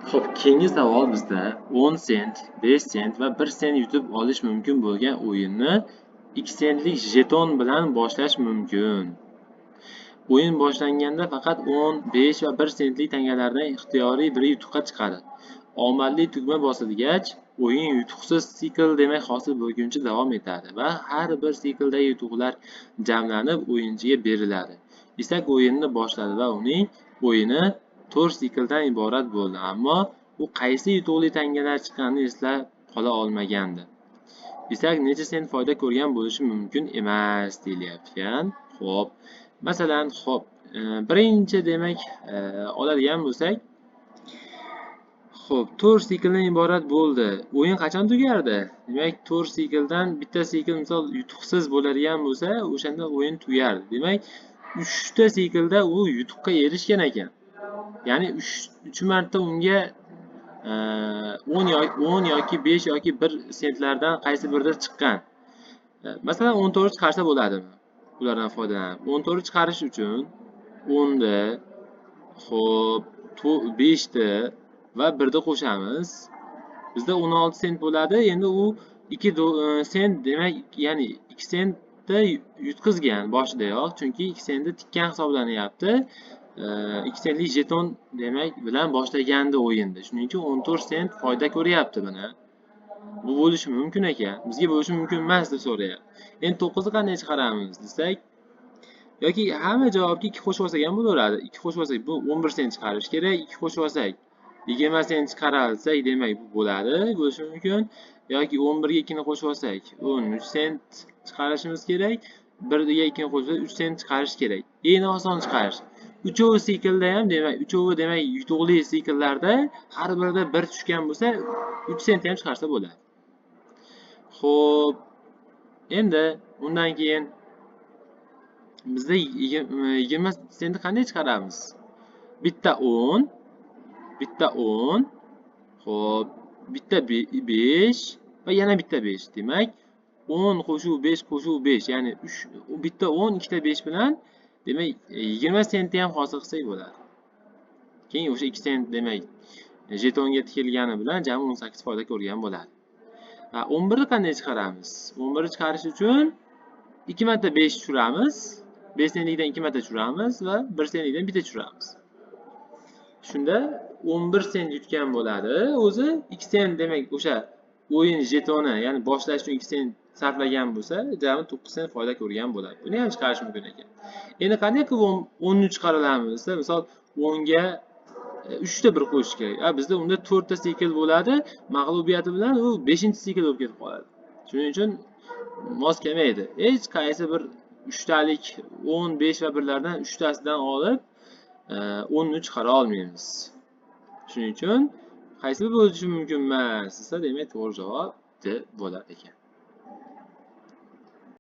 Xo'p, keyingi savol bizda 10 sent, 5 sent va 1 sent yutib olish mumkin bo'lgan o'yinni 2 sentlik jeton bilan boshlash mumkin. O'yin boshlanganda faqat 10, 5 va 1 sentlik tangalardan ixtiyoriy biri yutuqqa chiqadi. Omadli tugma bosilgach, o'yin yutuqsiz sikl demak hosil bo'lguncha davom etadi va har bir sikldagi yutuqlar jamlanib o'yinchiga beriladi. Isak o'yinni boshladi va uning o'yini 4 sikldan iborat bo'ldi, ammo u qaysi yutuqli tangalar chiqqanini eslab qola olmagandi. Isak necha sent foyda ko'rgan bo'lishi mumkin emas deyilyapti. Xo'p, masalan, birinchi demak oladigan bo'lsak, xo'p, 4 sikldan iborat bo'ldi. O'yin qachon tugardi? Demak, 4 sikldan bitta sikl misol yutuqsiz bo'ladigan bo'lsa, o'shanda o'yin tugardi. Demak, 3 ta siklda u yutuqqa erishgan ekan. Ya'ni 3 marta unga 10 yoki 5 yoki 1 sentlardan qaysi birida chiqqan. Masalan, 14 chiqarsa bo'ladimi? Ulardan foydalanib. 14 chiqarish uchun 10 ni, xo'p, 5 ni va 1 ni qo'shamiz. Bizda 16 sent bo'ladi. Endi u 2 sent demak, ya'ni 2 sentda yutqizgan boshidayoq, chunki 2 sentda tikkan hisoblanyapti. 2 sentlik jeton demak bilan boshlagandi o'yinda. Shuning uchun 14 sent foyda ko'ryapti buni. Bu bo'lishi mumkin ekan. Bizga bo'lishi mumkin emas deb so'rayapti. Endi 9 ni qanday chiqaramiz desak, yoki hamma javobga 2 qo'shib olsak ham bo'laveradi. 2 qo'shib olsak bu 11 sent chiqarish kerak. 2 qo'shib olsak 20 sent chiqaralsak demak bu bo'ladi, bo'lishi mumkin. Yoki 11 ga 2 ni qo'shib olsak 13 sent chiqarishimiz kerak. 1 ga 2 ni qo'shsak 3 sent chiqarish kerak. Eng oson chiqarish. Uchovi siklda ham demak, uchovi demak yutuqli sikllarda har birida 1 tushgan bo'lsa, 3 sent ham chiqarsa bo'ladi. Xo'p, endi undan keyin bizda 20 sentni qanday chiqaramiz? Bitta 10, bitta 10, xo'p, bitta 5 va yana bitta 5. Demak, 10 qo'shuv 5 qo'shuv 5, ya'ni bitta 10, ikkita 5 bilan demak 20 sentni ham hosil qilsak bo'ladi. Keyin o'sha 2 sent demak jetonga tikilgani bilan jami 18 foyda ko'rgan bo'ladi. 11 ni qanday chiqaramiz? 11 ni chiqarish uchun 2 marta 5 tushiramiz. 5 sentlikdan 2 marta tushiramiz va 1 sentlikdan bitta tushiramiz. Shunda 11 sent yutgan bo'ladi. O'zi 2 sent demak o'sha o'yin jetoni, ya'ni boshlash uchun 2 sent sarflagan bo'lsa, jami 9 sent foyda ko'rgan bo'ladi. Buni ham chiqarish mumkin ekan. Endi qanday qilib 10 ni chiqaramiz desa, misol 10 ga 3 ta 1 qo'shish kerak. Bizda unda 4 ta sikl bo'ladi. Mag'lubiyati bilan u 5-sikl bo'lib ketib qoladi. Shuning uchun mos kelmaydi. Hech qaysi bir 3 talik 10, 5 va 1lardan 3 tasidan olib 10 ni chiqara olmaymiz. Shuning uchun qaysi bir bo'lishi mumkin emas desa, demak to'g'ri javob D bo'lar ekan.